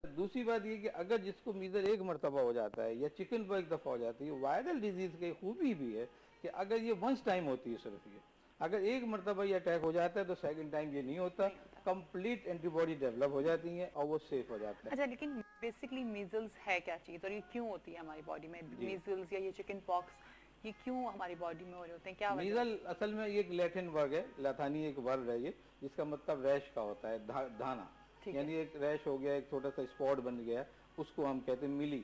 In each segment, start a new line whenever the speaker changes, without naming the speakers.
दूसरी बात ये कि अगर जिसको मीजल एक मरतबा हो जाता है या चिकन पर एक दफ़ा हो जाती है, वायरल डिजीज की खूबी भी है कि अगर ये वंस टाइम होती है सिर्फ ये, अगर एक मरतबा ये अटैक हो जाता है तो सेकंड टाइम ये नहीं होता, कंप्लीट एंटीबॉडी डेवलप हो जाती है और वो सेफ हो जाता है।
अच्छा, लेकिन बेसिकली मीजल्स है क्या चीज़ और ये क्यों होती है हमारी बॉडी में? मीजल्स या ये चिकन पॉक्स ये क्यों हमारी बॉडी में हो रहे होते हैं, क्या वजह?
मीजल असल में ये एक लैटिन वर्ड है, लैथानी एक वर्ड है ये, जिसका मतलब रैश का होता है, धाना। यानी एक रैश हो गया, एक छोटा सा स्पॉट बन गया, उसको हम कहते हैं मिली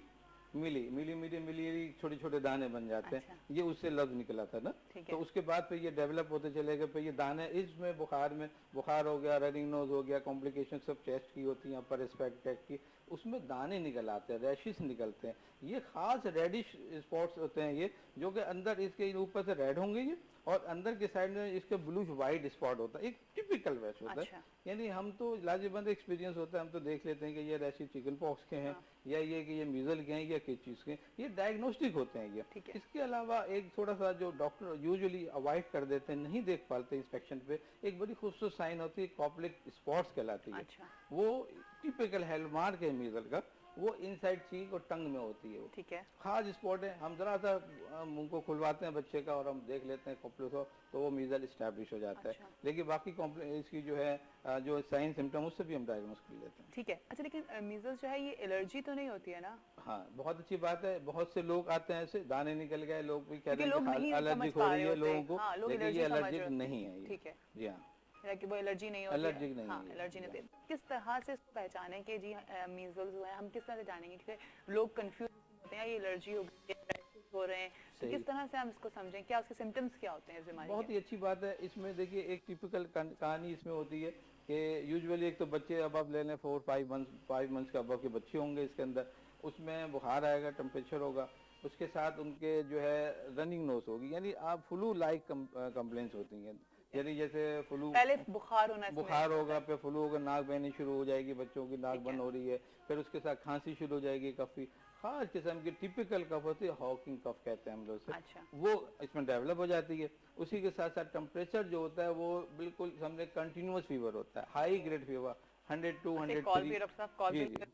मिली मिली मिली मिली, छोटे छोटे दाने बन जाते हैं।
अच्छा।
ये उससे लफ्ज निकला था ना। तो उसके बाद फिर ये डेवलप होते चले गए, फिर ये दाने इसमें बुखार हो गया, रनिंग नोज हो गया, कॉम्प्लिकेशन सब चेस्ट की होती हैं, अपर रेस्पिरेटरी की, उसमें दाने निकल आते हैं, रैशेस निकलते हैं। ये खास रेडिश स्पॉट्स होते हैं ये, जो कि अंदर इसके ऊपर से रेड होंगे ये, और अंदर के साइड में इसके ब्लूश वाइट स्पॉट होता है, एक टिपिकल रैश होता है। यानी हम तो लाजबंद एक्सपीरियंस होता है, हम तो देख लेते हैं कि ये रैशेस चिकन पॉक्स के हैं, या ये कि ये मीजल के हैं, या किस चीज़ के, ये डायग्नोस्टिक होते हैं ये। इसके अलावा एक थोड़ा सा जो डॉक्टर यूजुअली अवॉइड कर देते हैं, नहीं देख पाते इंस्पेक्शन पे, एक बड़ी खूबसूरत साइन होती है, कॉप्लिक स्पॉट्स कहलाती है। वो टिपिकल हेलमार्क है मीजल का, वो इनसाइड चीक और टंग में होती है। वो
ठीक है,
खास स्पॉट है। हम जरा सा मुंह को खुलवाते हैं बच्चे का और हम देख लेते हैं कॉप्लिक हो, तो वो मीजल स्टैब्लिश हो जाता है। लेकिन बाकी इसकी जो है जो साइन सिम्टम, उससे भी हम डायग्नोस कर लेते हैं।
ठीक है। अच्छा, लेकिन मीजल्स जो है ये एलर्जी तो नहीं होती है ना?
हाँ, बहुत अच्छी बात है। बहुत से लोग आते हैं ऐसे, दाने निकल गए, लोग भी कह रहे हैं
कि
एलर्जिक हो रही है लोगों को, लेकिन ये एलर्जिक नहीं है ये।
ठीक है,
जी हाँ,
कि वो एलर्जी नहीं होती,
एलर्जिक नहीं है।
एलर्जी नहीं होती। किस तरह से पहचाने कि जी मीजल्स हुए, हम किस तरह से जानेंगे? क्योंकि लोग कंफ्यूज होते हैं, ये एलर्जी हो गई है, हो रहे हैं, तो किस तरह से हम इसको समझें, क्या उसके सिम्टम्स क्या होते हैं इस बीमारी के?
बहुत ही अच्छी बात है। इसमें देखिए एक टिपिकल कहानी इसमें होती है कि यूजुअली एक तो बच्चे अब आप ले लें 5 मंथ्स के अब के बच्चे होंगे, इसके अंदर उसमें बुखार आएगा, टेम्परेचर होगा, उसके साथ उनके जो है रनिंग नोज होगी, यानी आप फ्लू लाइक कंप्लेंट्स होती हैं। यानी जैसे फ्लू,
पहले बुखार
होगा, फिर फ्लू होगा, नाक बहनी शुरू हो जाएगी, बच्चों की नाक बंद हो रही है, फिर उसके साथ खांसी शुरू हो जाएगी, कफी, खास किस्म की टिपिकल कफ होती है, हॉकिंग कफ कहते हैं हम लोग से।
अच्छा।
वो इसमें डेवलप हो जाती है। उसी के साथ साथ टेम्परेचर जो होता है वो बिल्कुल हमने कंटिन्यूअस फीवर होता है, हाई ग्रेड फीवर 102 103।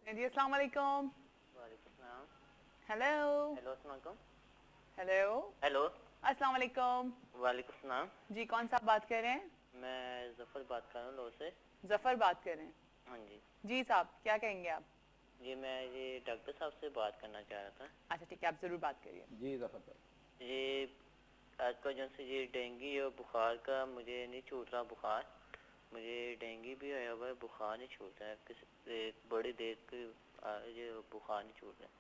जी, अस्सलाम वालेकुम। हेलो हेलो हेलो, अस्सलाम वालेकुम।
वालेकुम सलाम।
जी, कौन सा बात कर रहे हैं?
मैं जफर बात कर रहा हूँ लो से।
जफर बात कर रहे हैं?
हाँ जी।
जी साहब, क्या कहेंगे आप?
जी, मैं ये डॉक्टर साहब से बात करना चाह रहा था।
अच्छा ठीक है, आप जरूर बात करिए।
जी जफर साहब,
ये आजकल जो से ये डेंगू और बुखार का मुझे नहीं छूट रहा बुखार, मुझे डेंगू भी आया हुआ है, बुखार नहीं छूट रहा है, बड़ी देर के ये बुखार नहीं छूट रहा है।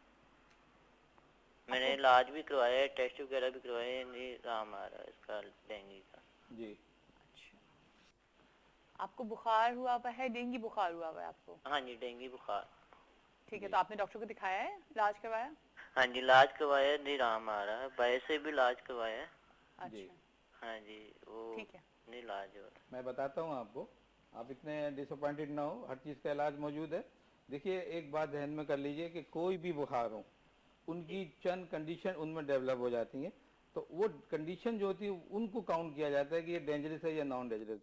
मैंने इलाज भी करवाया है, टेस्ट वगैरह भी करवाए, नहीं आराम आ रहा है इसका डेंगू का।
जी,
अच्छा, आपको बुखार हुआ हुआ है, डेंगू बुखार हुआ हुआ है आपको?
हाँ जी, डेंगू बुखार।
ठीक है, तो आपने डॉक्टर को दिखाया है, इलाज करवाया?
हाँ जी, इलाज करवाया, नहीं आराम आ रहा है, बाहर से भी इलाज करवाया है।
अच्छा।
हाँ जी, वो
ठीक है,
नहीं इलाज हो रहा।
मैं बताता हूँ आपको, आप इतने डिसअपॉइंटेड ना हो, हर चीज़ का इलाज मौजूद है। देखिए एक बात ध्यान में कर लीजिए कि कोई भी बुखार हो, उनकी चंद कंडीशन उनमें डेवलप हो जाती हैं, तो वो कंडीशन जो होती है उनको काउंट किया जाता है कि ये डेंजरस है या नॉन डेंजरस।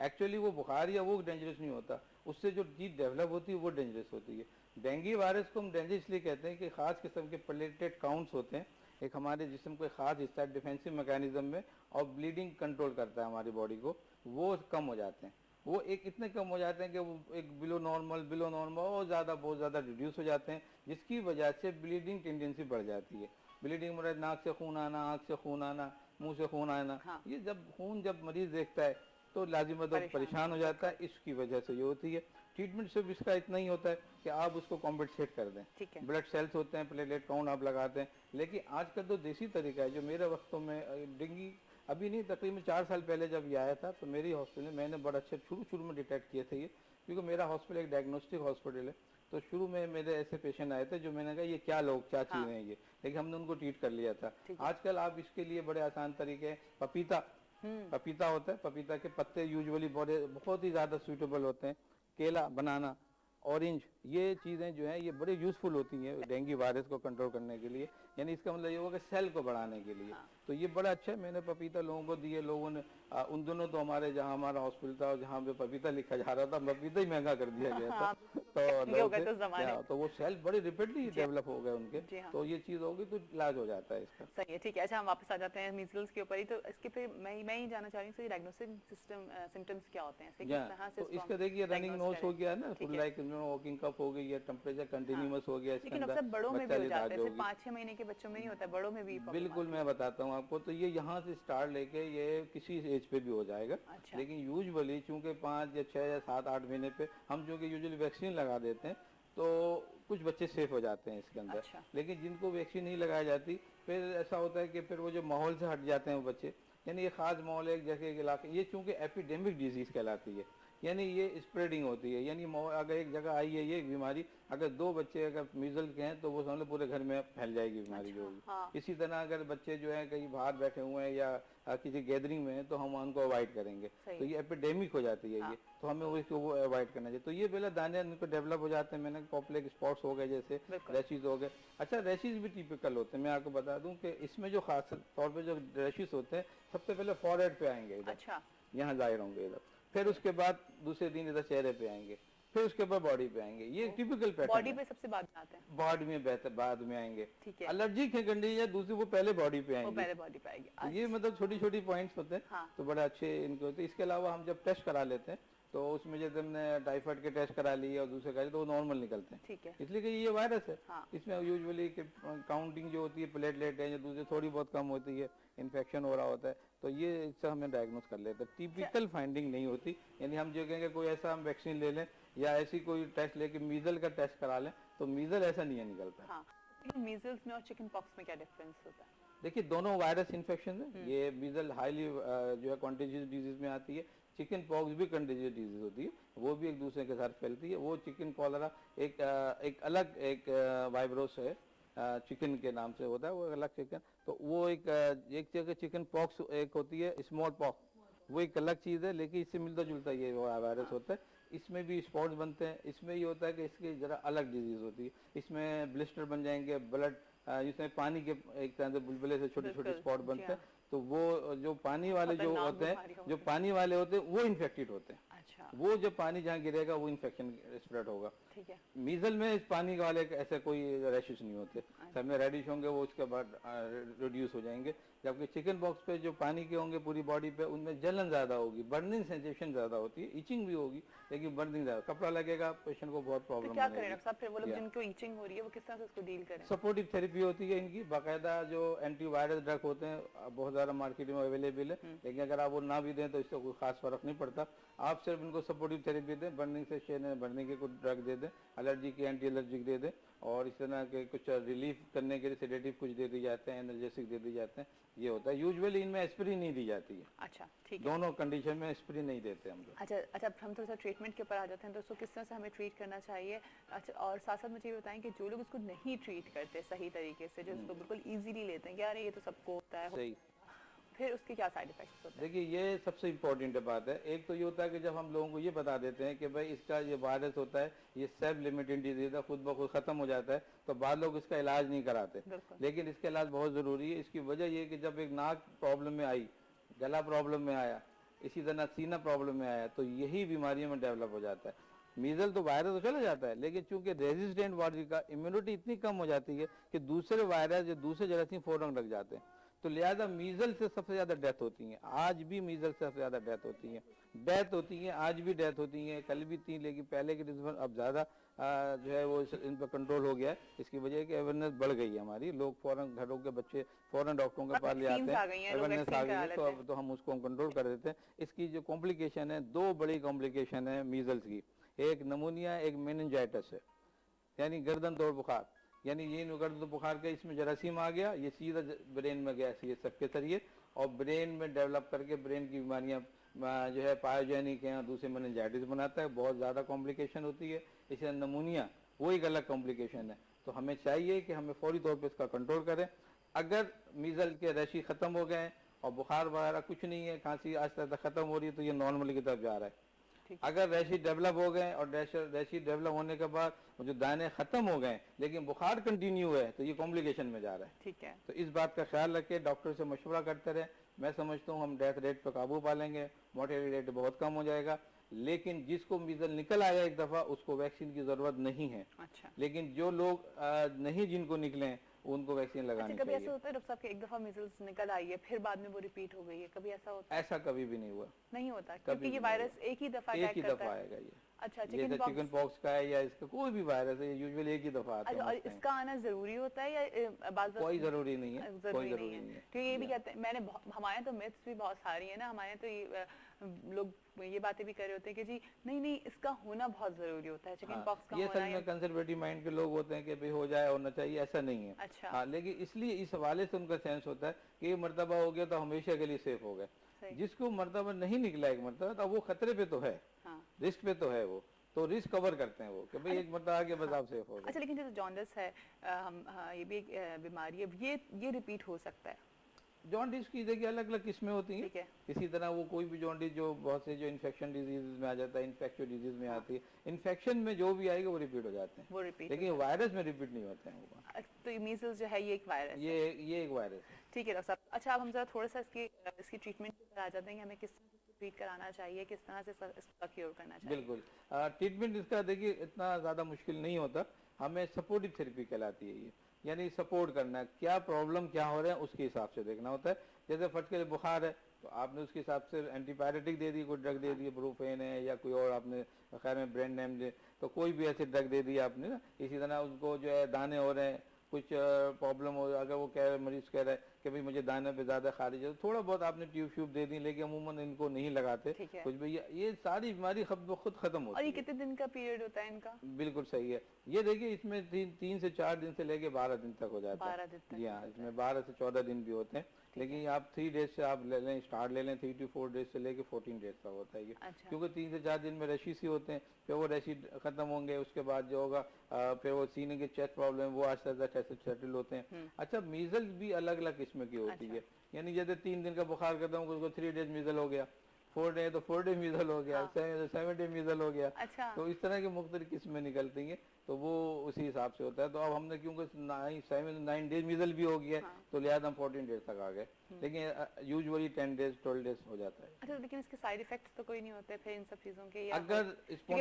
एक्चुअली वो बुखार या वो डेंजरस नहीं होता, उससे जो चीज डेवलप होती है वो डेंजरस होती है। डेंगू वायरस को हम डेंजरस इसलिए कहते हैं कि खास किस्म के प्लेटलेट काउंट्स होते हैं, एक हमारे जिस्म को खास हिस्सा डिफेंसिव मैकेनिज्म में, और ब्लीडिंग कंट्रोल करता है हमारी बॉडी को, वो कम हो जाते हैं। वो एक इतने कम हो जाते हैं कि वो एक बिलो नॉर्मल और ज़्यादा बहुत ज़्यादा रिड्यूस हो जाते हैं, जिसकी वजह से ब्लीडिंग टेंडेंसी बढ़ जाती है। ब्लीडिंग मतलब नाक से खून आना, आँख से खून आना, मुंह से खून आना। हाँ। ये जब मरीज देखता है तो लाजिम परेशान हो जाता है, इसकी वजह से ये होती है। ट्रीटमेंट सिर्फ इसका इतना ही होता है कि आप उसको कॉम्पेंसेट कर दें, ब्लड सेल्स होते हैं, प्लेटलेट काउंट आप लगाते हैं। लेकिन आजकल तो देसी तरीका है, जो मेरे वक्तों में डेंगू अभी नहीं, तकरीबन 4 साल पहले जब ये आया था तो मेरी हॉस्पिटल में मैंने बड़ा अच्छे शुरू में डिटेक्ट किए थे ये, क्योंकि मेरा हॉस्पिटल एक डायग्नोस्टिक हॉस्पिटल है। तो शुरू में मेरे ऐसे पेशेंट आए थे जो मैंने कहा ये क्या चीज़ें हैं ये, लेकिन हमने उनको ट्रीट कर लिया था। आजकल आप इसके लिए बड़े आसान तरीके, पपीता होता है, पपीता के पत्ते यूजुअली बहुत ही ज़्यादा सूटेबल होते हैं, केला, बनाना, ऑरेंज, ये चीज़ें जो हैं ये बड़े यूज़फुल होती हैं डेंगू वायरस को कंट्रोल करने के लिए। यानी इसका मतलब ये होगा कि सेल को बढ़ाने के लिए। तो ये बड़ा अच्छा है, मैंने पपीता लोगों को दिए, लोगों ने उन दिनों तो हमारे जहाँ हमारा हॉस्पिटल था और जहाँ पे पपीता लिखा जा रहा था, पपीता ही महंगा कर दिया गया था। तो लोग तो वो सेल बड़े रिपीटली डेवलप हो गए उनके। तो ये चीज़ होगी तो इलाज हो जाता है इसका।
सही है, ठीक है। अच्छा, हम वापस आ जाते हैं मीजल्स के ऊपर ही। तो इसके फिर मैं ही जानना चाह रही हूँ डायग्नोस्टिक सिम्टम्स क्या होते हैं, किस तरह से?
तो इसका देखिए रनिंग नोज हो गया ना, फुल लाइक वॉकिंग कफ हो गई है, टेम्परेचर कंटिन्यूअस हो गया, इसके अंदर
बड़ों में भी हो जाता है, 5-6 महीने के बच्चों में नहीं होता, बड़ों में भी?
बिल्कुल, मैं बताता हूँ आपको। तो ये यहाँ से स्टार्ट लेके ये किसी एज पे भी हो जाएगा। लेकिन यूजुअली चूंकि 5 या 6 या 7-8 महीने पे हम चूंकि यूजुअली वैक्सीन लगा देते हैं तो कुछ बच्चे सेफ हो जाते हैं इसके अंदर। लेकिन जिनको वैक्सीन नहीं लगाई जाती, फिर ऐसा होता है कि फिर वो जो माहौल से हट जाते हैं वो बच्चे, यानी ये खास माहौल है एक जगह के इलाके, ये चूंकि एपिडेमिक डिजीज कहलाती है, यानी ये स्प्रेडिंग होती है। यानी अगर एक जगह आई है ये बीमारी, अगर 2 बच्चे अगर मीजल्स के हैं तो वो समझ लो पूरे घर में फैल जाएगी बीमारी जो होगी। इसी तरह अगर बच्चे जो है कहीं बाहर बैठे हुए हैं या किसी गैदरिंग में हैं तो हम उनको अवॉइड करेंगे। तो ये एपिडेमिक हो जाती है ये, तो हमें उसको अवॉइड करना चाहिए। तो ये पहले दाने उनको डेवलप हो जाते हैं। मैंने कॉप्लेक स्पॉट्स हो गए, जैसे रैशेज हो गए। अच्छा, रैशेज भी टिपिकल होते हैं। मैं आपको बता दूं कि इसमें जो खास तौर पर जो रैशेज होते हैं सबसे पहले फॉरहेड पे आएंगे, इधर यहाँ जाहिर होंगे इधर, फिर उसके बाद दूसरे दिन इधर चेहरे पे आएंगे, फिर उसके बाद बॉडी पे आएंगे। ये टिपिकल पैटर्न।
बॉडी पे सबसे बाद में आते हैं? बॉडी में
बेहतर बाद में आएंगे। एलर्जिक है कंडीशन या दूसरी, वो पहले बॉडी पे आएंगे।
पहले बॉडी पे आएंगे।
तो ये मतलब छोटी छोटी पॉइंट्स होते हैं। तो बड़े अच्छे इनके होते हैं। इसके अलावा हम जब टेस्ट करा लेते हैं तो उसमें जैसे हमने टाइफाइड के टेस्ट करा लिए और दूसरे करा लिए तो वो नॉर्मल निकलते हैं।
ठीक है।
इसलिए कि ये वायरस है। इसमें यूजुअली काउंटिंग जो होती है प्लेटलेट है या दूसरी थोड़ी बहुत कम होती है, इन्फेक्शन हो रहा होता है, तो ये इससे हमें डायग्नोस कर लेते हैं। टिपिकल फाइंडिंग नहीं होती। यानी हम जो कहेंगे कोई ऐसा हम वैक्सीन ले लें या ऐसी कोई टेस्ट लेके मीजल का टेस्ट करा लें तो मीजल ऐसा नहीं है निकलता।
मीजल्स में और चिकन पॉक्स में क्या डिफरेंस होता है?
देखिए, दोनों वायरस इन्फेक्शन है। ये मीजल हाईली जो है कॉन्टेजियस डिजीज में आती है। चिकन पॉक्स भी कंटेजियस डिजीज होती है, वो भी एक दूसरे के साथ फैलती है। वो चिकन कॉलरा एक अलग वायरस है, चिकन के नाम से होता है, वो अलग चिकन। तो वो एक जगह चिकन पॉक्स एक होती है, स्मॉल पॉक्स, वो एक अलग चीज है, लेकिन इससे मिलता जुलता ये वायरस होता है। इसमें भी स्पॉट्स बनते हैं। इसमें ये होता है कि इसकी जरा अलग डिजीज होती है। इसमें ब्लिस्टर बन जाएंगे, ब्लड, जिसमें पानी के एक तरह से बुलबुले से छोटे छोटे स्पॉट बनते हैं। तो वो जो पानी वाले जो होते हैं, जो पानी वाले होते हैं वो इन्फेक्टेड होते हैं।
अच्छा।
वो जो पानी जहाँ गिरेगा वो इन्फेक्शन स्प्रेड होगा।
ठीक है।
मीजल में इस पानी वाले ऐसे कोई रैशेस नहीं होते। सब में रेडिश होंगे, वो उसके बाद रिड्यूस हो जाएंगे। जबकि चिकन बॉक्स पे जो पानी के होंगे पूरी बॉडी पे, उनमें जलन ज्यादा होगी, बर्निंग सेंसेशन ज्यादा होती है, इचिंग भी होगी, लेकिन बर्निंग ज्यादा, कपड़ा लगेगा, पेशेंट को बहुत प्रॉब्लम।
क्या करें डॉक्टर साहब फिर वो लोग जिनको इचिंग हो रही है वो किस तरह से उसको डील करें?
सपोर्टिव थेरेपी होती है इनकी, बाकायदा जो एंटीवायरस ड्रग होते हैं बहुत ज्यादा मार्केट में अवेलेबल है। लेकिन अगर आप वो ना भी दें तो इससे कोई खास फर्क नहीं पड़ता। आप सिर्फ इनको सपोर्टिव थेरेपी दें, बर्निंग से बर्निंग के कुछ ड्रग दे दें, एलर्जी के एंटी एलर्जिक दे दें, और इस तरह के कुछ रिलीफ करने के लिए सेडेटिव कुछ दे दिए जाते हैं, एनाल्जेसिक दे दिए जाते हैं। ये होता है। यूजुअली इनमें एस्पिरिन नहीं दी जाती है।
अच्छा, ठीक है।
दोनों कंडीशन में एस्पिरिन नहीं देते हम लोग।
अच्छा, हम थोड़ा सा ट्रीटमेंट के ऊपर आ जाते हैं। दोस्तों, किस तरह से हमें ट्रीट करना चाहिए? अच्छा, और साथ साथ मुझे ये बताएं कि जो लोग इसको नहीं ट्रीट करते सही तरीके से, जो इसको बिल्कुल ईजिली लेते हैं कि यार ये तो सबको होता है,
सही,
फिर उसके क्या साइड इफेक्ट्स होते हैं?
देखिए, ये सबसे इम्पोर्टेंट बात है। एक तो ये होता है कि जब हम लोगों को ये बता देते हैं कि भाई इसका ये वायरस होता है, ये सेल्फ लिमिटेड डिजीज है, खुद ब खुद खत्म हो जाता है, तो बाद लोग इसका इलाज नहीं कराते। लेकिन इसका इलाज बहुत जरूरी है। इसकी वजह ये कि जब एक नाक प्रॉब्लम में आई, गला प्रॉब्लम में आया, इसी तरह सीना प्रॉब्लम में आया, तो यही बीमारियों में डेवलप हो जाता है। मीजल तो वायरस तो चला जाता है, लेकिन चूंकि रेजिस्टेंट बॉडी का इम्यूनिटी इतनी कम हो जाती है कि दूसरे वायरस या दूसरे जरासीम फौरन लग जाते हैं। तो लिहाजा मीजल से सबसे ज्यादा डेथ होती है। आज भी मीजल से सबसे ज्यादा डेथ होती है, आज भी डेथ होती है, कल भी थी, लेकिन पहले की निस्बत अब ज्यादा जो है वो इन पर कंट्रोल हो गया है। इसकी वजह की अवेयरनेस बढ़ गई है हमारी। लोग फौरन घरों के बच्चे फौरन डॉक्टरों के पास ले आते हैं, अवेयरनेस आ गई है, तो अब तो हम उसको कंट्रोल कर देते हैं। इसकी जो कॉम्प्लिकेशन है, 2 बड़ी कॉम्प्लिकेशन है मीजल्स की, एक नमूनिया, एक मेनिंजाइटिस है, यानी गर्दन तोड़ बुखार। यानी ये गर्दन तोड़ बुखार का इसमें जरासीम आ गया, ये सीधा ब्रेन में गया, ये सबके जरिए, और ब्रेन में डेवलप करके ब्रेन की बीमारियां जो है पायोजेनिक है, दूसरे मेनिंजाइटिस बनाता है, बहुत ज्यादा कॉम्प्लिकेशन होती है। इसे नमूनिया वो एक अलग कॉम्प्लिकेशन है। तो हमें चाहिए कि हमें फौरी तौर पर इसका कंट्रोल करें। अगर मीजल के रैशी खत्म हो गए और बुखार वगैरह कुछ नहीं है, खांसी आज तक खत्म हो रही है, तो ये नॉर्मल की तरफ जा रहा है। अगर रैशिस डेवलप हो गए और रैशिस डेवलप होने के बाद जो दाने खत्म हो गए लेकिन बुखार कंटिन्यू है तो ये कॉम्प्लिकेशन में जा रहा है।
ठीक है।
तो इस बात का ख्याल रखे, डॉक्टर से मशवरा करते रहे। मैं समझता हूँ हम डेथ रेट पर काबू पा लेंगे, मोर्टेलिटी रेट बहुत कम हो जाएगा। लेकिन जिसको मीजल निकल आया एक दफा उसको वैक्सीन की जरूरत नहीं है।
अच्छा।
लेकिन जो लोग नहीं जिनको निकले उनको वैक्सीन लगानी
कभी
चाहिए।
ऐसा होता है डॉक्टर साहब कि एक दफा मीजल्स निकल आई है फिर बाद में वो रिपीट हो गई है, कभी ऐसा होता है?
ऐसा कभी भी नहीं हुआ।
नहीं होता
कभी
क्योंकि
भी
ये
नहीं
वायरस एक ही दफा
एक ही
अटैक करता
दफा
है।
आएगा ये।
अच्छा,
जैसे चिकन पॉक्स का है या इसका कोई भी वायरस है यूजुअली एक ही दफा आता
अच्छा,
है।
और इसका आना जरूरी होता है या बात
कोई जरूरी नहीं है,
जरूरी नहीं है? क्योंकि ये भी कहते हैं, मैंने हमारे तो मिथ्स भी बहुत सारी है ना, हमारे तो ये लोग ये बातें भी कर रहे होते हैं कि जी नहीं नहीं इसका होना बहुत जरूरी होता है, चिकन पॉक्स का
ये
होना।
सच में कंजर्वेटिव माइंड के लोग होते हैं कि भाई हो जाए होना चाहिए, ऐसा नहीं है।
अच्छा।
हाँ, लेकिन इसलिए इस हवाले से उनका सेंस होता है कि ये मर्तबा हो गया तो हमेशा के लिए सेफ हो गए। जिसको मर्तबा नहीं निकला एक मर्तबा तो वो खतरे पे तो है, रिस्क पे तो है, वो तो रिस्क कवर करते हैं वो कि भाई एक मर्तबा आगे बस आप सेफ हो गए।
अच्छा, लेकिन जैसे जॉन्डिस है, ये भी एक बीमारी है, ये रिपीट हो सकता है?
जॉन्डिस की देखिए अलग अलग किस्में होती हैं। इसी तरह वो कोई भी जॉन्डिस जो बहुत से जो इन्फेक्शन डिजीज में आ जाता है, इन्फेक्शियस डिजीज में आती है, इन्फेक्शन में जो भी आएगा वो रिपीट हो जाते हैं,
वो रिपीट,
लेकिन वायरस में रिपीट नहीं होते हैं।
तो मीजल्स जो है ये एक वायरस है?
ये एक वायरस है।
ठीक है डॉक्टर साहब। अच्छा, अब हम जरा थोड़ा सा इसकी ट्रीटमेंट पर आ जाते हैं कि हमें किस तरह से ट्रीट कराना चाहिए, किस तरह से इसका क्योर करना चाहिए?
बिल्कुल, ट्रीटमेंट इसका देखिए इतना ज्यादा मुश्किल नहीं होता, हमें सपोर्टिव थेरेपी कहलाती है ये, यानी सपोर्ट करना है, क्या प्रॉब्लम क्या हो रहा है उसके हिसाब से देखना होता है। जैसे फट के बुखार है तो आपने उसके हिसाब से एंटीबायोटिक दे दी, कोई ड्रग दे दी, ब्रूफेन है या कोई और आपने खैर में ब्रांड नेम दे, तो कोई भी ऐसे ड्रग दे दी आपने ना। इसी तरह उसको जो है दाने हो रहे हैं, कुछ प्रॉब्लम हो, अगर वो मरीज कह रहा है कि भाई मुझे दाने पे ज्यादा खारिज है, थोड़ा बहुत आपने ट्यूब श्यूब दे दी, लेकिन अमूमन इनको नहीं लगाते कुछ भी। ये सारी बीमारी खुद खत्म होती है।
और ये कितने दिन का पीरियड होता है इनका?
बिल्कुल सही है, ये देखिए इसमें 3 से 4 दिन से लेके 12 दिन तक हो जाता है।
12 दिन तक?
जी हाँ, इसमें 12 से 14 दिन भी होते हैं, लेकिन आप 3 डेज से आप ले लें, स्टार्ट ले लें, 3 to 4 डेज से लेके 14 डेज तक होता है ये।
अच्छा।
क्योंकि 3 से 4 दिन में रशीद ही होते हैं, फिर वो रशीद खत्म होंगे, उसके बाद जो होगा फिर वो सीने के चेस्ट प्रॉब्लम वो आस्ते आस्ते सेटल होते हैं। अच्छा, मीजल्स भी अलग अलग किस्म की होती है, यानी जैसे 3 दिन का बुखार करता हूँ उसको 3 डेज मीजल हो गया, 4 डे तो 4 डे मीजल हो गया, 7 डे मीजल हो गया।
अच्छा।
तो इस तरह के मुख्तलिफ किस्में निकलती हैं, तो वो उसी हिसाब से होता है। तो अब हमने क्योंकि 9 डेज मीजल भी हो गया तो लिहाजा हम 14 डेज तक आ गए, लेकिन यूजुअली 10 डेज 12 डेज हो जाता है।
अच्छा, लेकिन इसके साइड इफेक्ट्स तो कोई नहीं होते फिर इन सब चीजों के?
अगर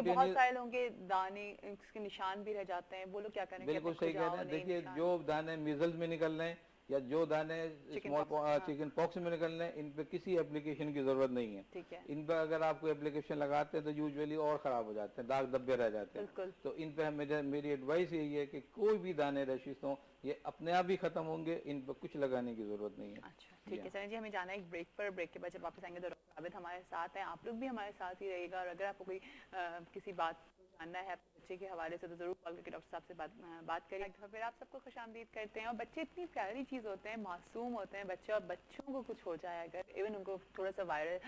बहुत सारे लोगों के दाने इसके निशान भी रह जाते हैं, वो लोग क्या करें?
बिल्कुल सही कह रहे हैं। देखिए जो दाने मीजल्स में निकल रहे हैं या जो दाने चिकन पॉक्स में निकल रहे हैं, इन पे किसी एप्लीकेशन की जरूरत नहीं है।
ठीक है।
इन पे अगर आप कोई एप्लीकेशन लगाते हैं तो यूजुअली और खराब हो जाते हैं, दाग धब्बे रह जाते हैं। तो इन पे मेरी एडवाइस यही है कि कोई भी दाने रशीद हो ये अपने आप ही खत्म होंगे, इन पर कुछ लगाने की जरूरत नहीं है।
अच्छा, ठीक है सर जी, हमें जाना है एक ब्रेक पर। ब्रेक के बाद जब वापस आएंगे तो डॉक्टर आबिद हमारे साथ हैं, आप लोग भी हमारे साथ ही रहिएगा। और अगर आपको कोई किसी बात जानना है अपने बच्चे के हवाले से तो जरूर कॉल करके डॉक्टर साहब से बात करिए। फिर आप सबको खुशामदीद करते हैं। और बच्चे इतनी प्यारी चीज़ होते हैं, मासूम होते हैं बच्चे, और बच्चों को कुछ हो जाए, अगर इवन उनको थोड़ा सा वायरल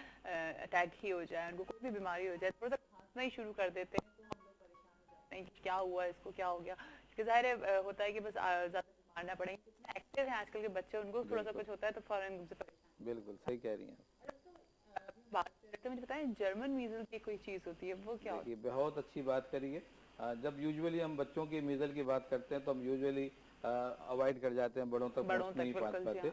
अटैक ही हो जाए, उनको कोई भी बीमारी हो जाए, थोड़ा सा खांसना ही शुरू कर देते हैं तो हम लोग परेशान हो जाते हैं कि क्या हुआ इसको, क्या हो गया। क्योंकि जाहिर होता है कि बस ज़्यादा मारना पड़ेगा। जितने एक्टिव हैं आजकल के बच्चे, उनको थोड़ा सा कुछ होता है तो फौरन उनसे परेशान।
बिल्कुल सही कह रही हैं।
बात तो मुझे बताएं, जर्मन मीजल की कोई चीज़ होती है, वो क्या होती है?
बहुत अच्छी बात करिए। जब यूजुअली हम बच्चों की मीजल की बात करते हैं तो हम यूजुअली अवॉइड कर जाते हैं, बड़ों तक नहीं पहुंच पाते।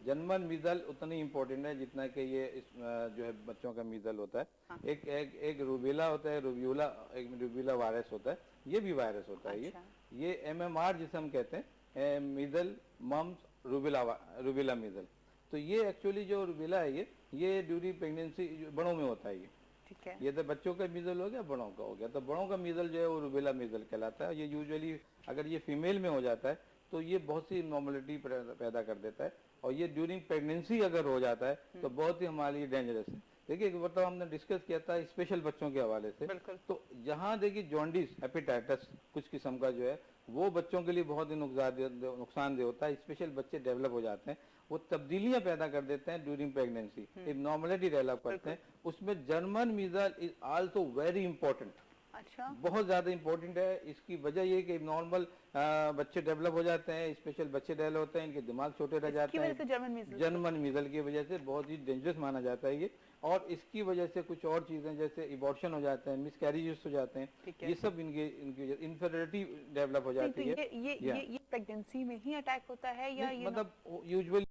जर्मन मीजल उतनी इम्पोर्टेंट है जितना कि ये जो है बच्चों का मीजल होता है। हाँ। एक रूबेला होता है, रूबेला वायरस होता है, ये भी वायरस होता है। अच्छा। ये MMR जिसे हम कहते हैं, मीजल मम्स रूबेला मीजल। तो ये एक्चुअली जो रूबेला है ये ड्यूरिंग प्रेगनेंसी बड़ों में होता है। ये तो बच्चों का मीजल हो गया, बड़ों का हो गया। तो बड़ों का मीजल जो है वो रूबेला मीजल कहलाता है। ये यूजुअली अगर ये फीमेल में हो जाता है तो ये बहुत सी नॉर्मलिटी पैदा कर देता है, और ये ड्यूरिंग प्रेगनेंसी अगर हो जाता है तो बहुत ही हमारे लिए डेंजरस है। देखिए मतलब हमने डिस्कस किया था स्पेशल बच्चों के हवाले से, तो जहाँ देखिए जॉन्डिस हेपेटाइटिस कुछ किस्म का जो है वो बच्चों के लिए बहुत ही नुकसानदेह होता है। स्पेशल बच्चे डेवलप हो जाते हैं, वो तब्दीलियां पैदा कर देते हैं ड्यूरिंग प्रेगनेंसी, एक नॉर्मलिटी डेवलप करते हैं। उसमें German measles is also very important.
अच्छा।
बहुत ज्यादा इम्पोर्टेंट है। इसकी वजह ये कि नॉर्मल बच्चे डेवलप हो जाते हैं, स्पेशल बच्चे डेवलप होते हैं, इनके दिमाग छोटे रह जाते हैं। जर्मन मीजल की वजह से बहुत ही डेंजरस माना जाता है ये। और इसकी वजह से कुछ और चीजें जैसे इबॉर्शन हो जाते हैं, मिसकैरेजेस हो जाते हैं, ये सब इनकी इन्फेरिटी डेवलप हो जाती है।
ये प्रेगनेंसी में ही अटैक होता है या ये
मतलब यूजुअली